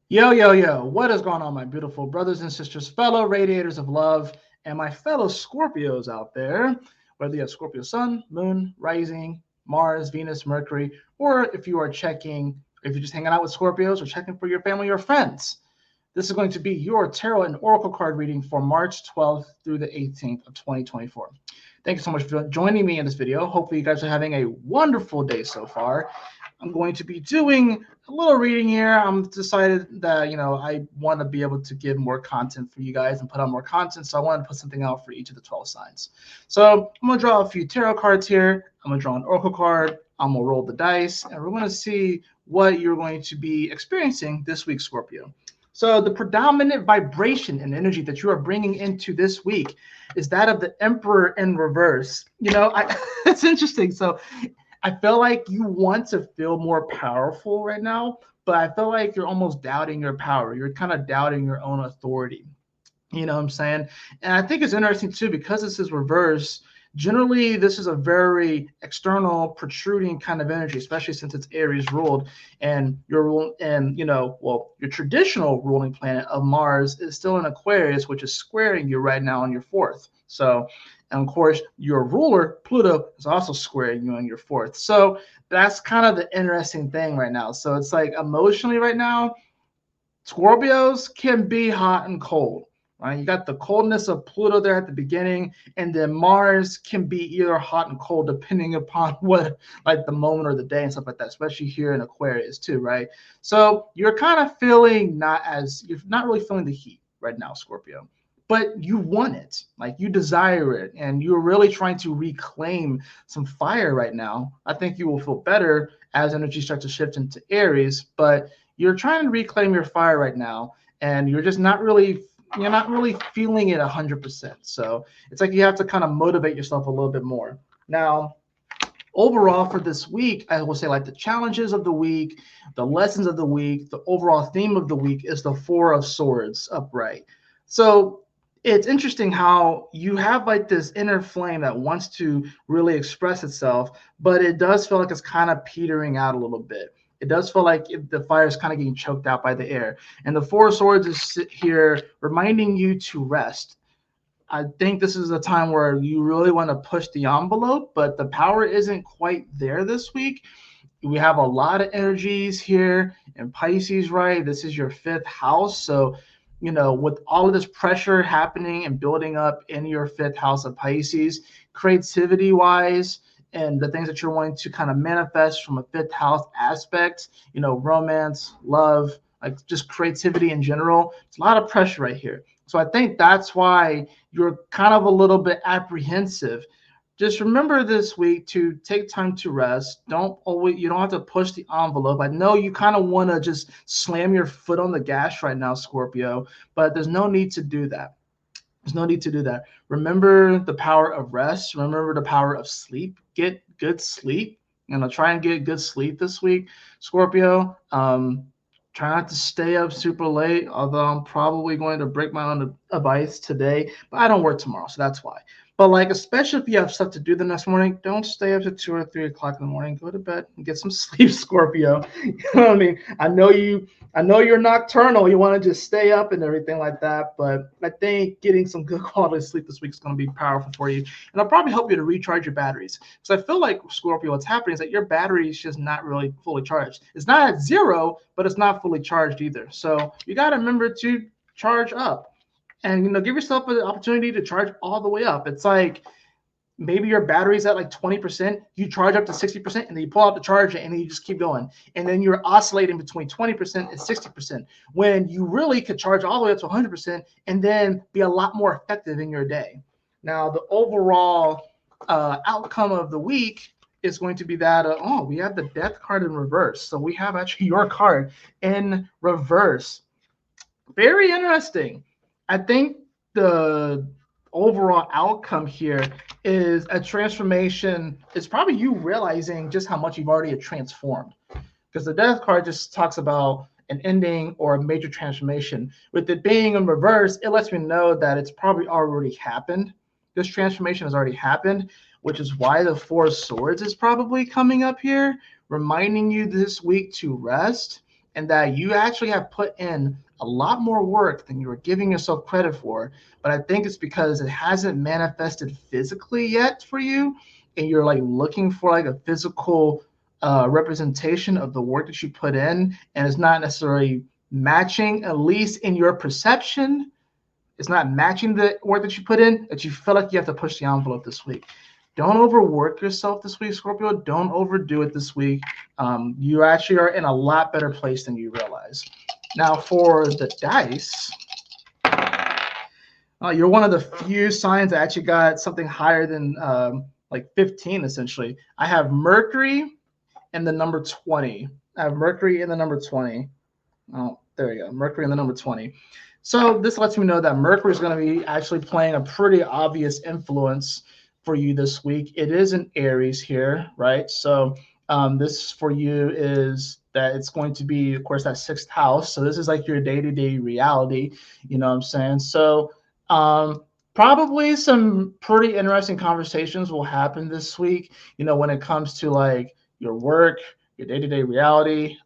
Yo, yo, yo, what is going on, my beautiful brothers and sisters, fellow radiators of love, and my fellow Scorpios out there? Whether you have Scorpio Sun, Moon, Rising, Mars, Venus, Mercury, or if you're just hanging out with Scorpios or checking for your family or friends, this is going to be your tarot and oracle card reading for March 12th through the 18th of 2024. Thank you so much for joining me in this video. Hopefully, you guys are having a wonderful day so far. I'm going to be doing a little reading here. I'm decided that I want to be able to give more content for you guys and put out more content, so I wanted to put something out for each of the 12 signs. So I'm gonna draw a few tarot cards here. I'm gonna draw an oracle card. I'm gonna roll the dice, and we're gonna see what you're going to be experiencing this week, Scorpio. So the predominant vibration and energy that you are bringing into this week is that of the Emperor in reverse. It's interesting. So I feel like you want to feel more powerful right now, but I feel like you're almost doubting your power. You're kind of doubting your own authority. You know what I'm saying? And I think it's interesting too, because this is reverse. Generally, this is a very external, protruding kind of energy, especially since it's Aries ruled, and your traditional ruling planet of Mars is still in Aquarius, which is squaring you right now on your fourth. So, and of course, your ruler, Pluto, is also squaring you on your fourth. So that's kind of the interesting thing right now. So it's like emotionally right now, Scorpios can be hot and cold. Right? You got the coldness of Pluto there at the beginning, and then Mars can be either hot and cold depending upon what, like the moment or the day and stuff like that, especially here in Aquarius too, right? So you're kind of feeling you're not really feeling the heat right now, Scorpio, but you want it, like you desire it, and you're really trying to reclaim some fire right now. I think you will feel better as energy starts to shift into Aries, but you're trying to reclaim your fire right now, and you're not really feeling it 100%. So it's like you have to kind of motivate yourself a little bit more. Now, overall for this week, I will say like the challenges of the week, the lessons of the week, the overall theme of the week is the Four of Swords upright. So it's interesting how you have like this inner flame that wants to really express itself, but it does feel like it's kind of petering out a little bit. It does feel like the fire is kind of getting choked out by the air. And the Four of Swords is here reminding you to rest. I think this is a time where you really want to push the envelope, but the power isn't quite there this week. We have a lot of energies here in Pisces, right? This is your fifth house. So, with all of this pressure happening and building up in your fifth house of Pisces, creativity wise, and the things that you're wanting to kind of manifest from a fifth house aspect, romance, love, like just creativity in general. It's a lot of pressure right here. So I think that's why you're kind of a little bit apprehensive. Just remember this week to take time to rest. You don't have to push the envelope. I know you kind of want to just slam your foot on the gas right now, Scorpio, but there's no need to do that. There's no need to do that. Remember the power of rest. Remember the power of sleep. Get good sleep. Try and get good sleep this week, Scorpio. Try not to stay up super late, although I'm probably going to break my own advice today, but I don't work tomorrow, so that's why. But like, especially if you have stuff to do the next morning, don't stay up to 2 or 3 o'clock in the morning. Go to bed and get some sleep, Scorpio. You know what I mean? I know you're nocturnal. You want to just stay up and everything like that, but I think getting some good quality sleep this week is going to be powerful for you, and I'll probably help you to recharge your batteries. Because I feel like, Scorpio, what's happening is that your battery is just not really fully charged. It's not at zero, but it's not fully charged either. So you got to remember to charge up. And give yourself an opportunity to charge all the way up. It's like maybe your battery's at like 20%, you charge up to 60%, and then you pull out the charger, and then you just keep going. And then you're oscillating between 20% and 60%, when you really could charge all the way up to 100% and then be a lot more effective in your day. Now, the overall outcome of the week is going to be that, we have the Death card in reverse. So we have actually your card in reverse. Very interesting. I think the overall outcome here is a transformation. It's probably you realizing just how much you've already transformed, because the Death card just talks about an ending or a major transformation. With it being in reverse, it lets me know that it's probably already happened. This transformation has already happened, which is why the Four of Swords is probably coming up here, reminding you this week to rest and that you actually have put in a lot more work than you were giving yourself credit for. But I think it's because it hasn't manifested physically yet for you, and you're like looking for like a physical representation of the work that you put in, and it's not necessarily matching, at least in your perception. It's not matching the work that you put in, that you feel like you have to push the envelope this week. Don't overwork yourself this week, Scorpio. Don't overdo it this week. You actually are in a lot better place than you realize. Now, for the dice, you're one of the few signs that actually got something higher than like 15, essentially. I have Mercury and the number 20. I have Mercury in the number 20. Oh, there we go. Mercury in the number 20. So this lets me know that Mercury is going to be actually playing a pretty obvious influence for you this week. It is an Aries here, right? So this for you is that it's going to be, of course, that sixth house. So this is like your day-to-day reality, you know what I'm saying? So probably some pretty interesting conversations will happen this week, you know, when it comes to like your work, your day-to-day reality.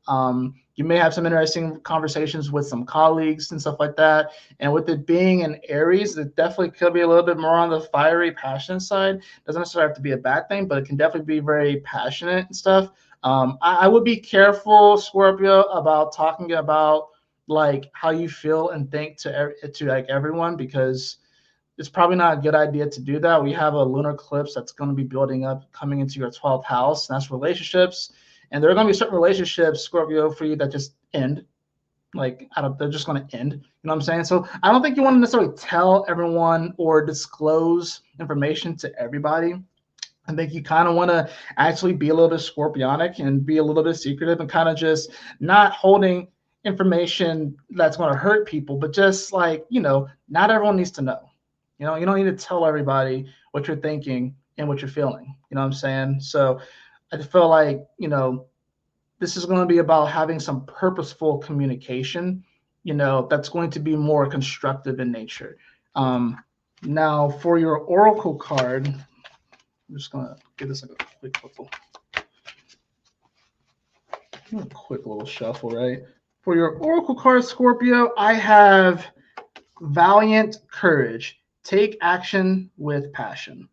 You may have some interesting conversations with some colleagues and stuff like that. And with it being an Aries, it definitely could be a little bit more on the fiery, passionate side. Doesn't necessarily have to be a bad thing, but it can definitely be very passionate and stuff. I would be careful, Scorpio, about talking about like how you feel and think to like everyone, because it's probably not a good idea to do that. We have a lunar eclipse that's going to be building up coming into your 12th house, and that's relationships. And there are going to be certain relationships, Scorpio, for you that just end. Like, they're just going to end. You know what I'm saying? So I don't think you want to necessarily tell everyone or disclose information to everybody. I think you kind of want to actually be a little bit scorpionic and be a little bit secretive and kind of just not holding information that's going to hurt people, but just like, you know, not everyone needs to know. You know, you don't need to tell everybody what you're thinking and what you're feeling. You know what I'm saying? So I feel like, you know, this is going to be about having some purposeful communication, you know, that's going to be more constructive in nature. Now, for your oracle card, I'm just going to give this like a quick little shuffle, right? For your oracle card, Scorpio, I have Valiant Courage. Take action with passion.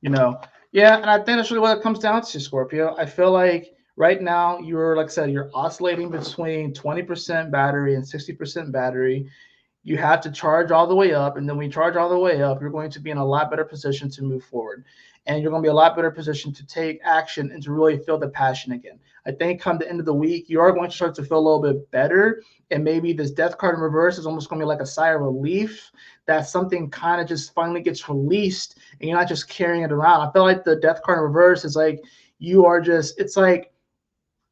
You know, yeah, and I think that's really what it comes down to, Scorpio. I feel like right now you're, like I said, you're oscillating between 20% battery and 60% battery. You have to charge all the way up, and then when you charge all the way up, you're going to be in a lot better position to move forward, and you're going to be a lot better position to take action and to really feel the passion again. I think come the end of the week, you are going to start to feel a little bit better, and maybe this death card in reverse is almost going to be like a sigh of relief that something kind of just finally gets released, and you're not just carrying it around. I feel like the death card in reverse is like you are just, it's like,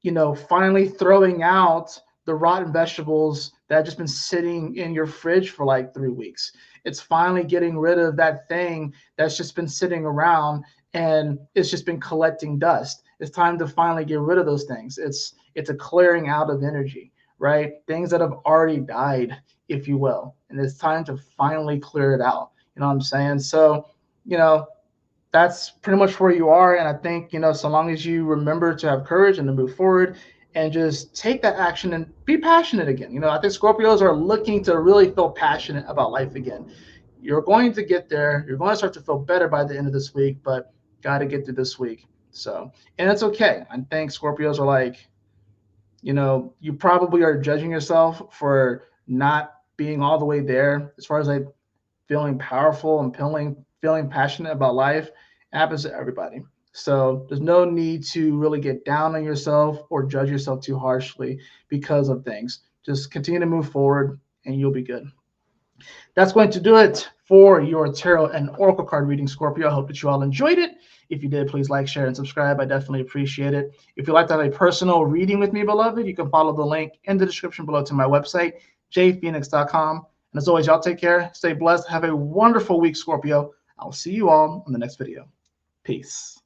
you know, finally throwing out the rotten vegetables that have just been sitting in your fridge for like 3 weeks. It's finally getting rid of that thing that's just been sitting around and it's just been collecting dust. It's time to finally get rid of those things. It's a clearing out of energy, right? Things that have already died, if you will. And it's time to finally clear it out. You know what I'm saying? So, you know, that's pretty much where you are. And I think, you know, so long as you remember to have courage and to move forward and just take that action and be passionate again. You know, I think Scorpios are looking to really feel passionate about life again. You're going to get there. You're going to start to feel better by the end of this week, but got to get through this week. So, and it's okay. I think Scorpios are like, you know, you probably are judging yourself for not being all the way there as far as like feeling powerful and feeling passionate about life. It happens to everybody. So there's no need to really get down on yourself or judge yourself too harshly because of things. Just continue to move forward and you'll be good. That's going to do it for your tarot and oracle card reading, Scorpio. I hope that you all enjoyed it. If you did, please like, share, and subscribe. I definitely appreciate it. If you'd like to have a personal reading with me, beloved, you can follow the link in the description below to my website, jphoenix.com. And as always, y'all take care, stay blessed, have a wonderful week, Scorpio. I'll see you all in the next video. Peace.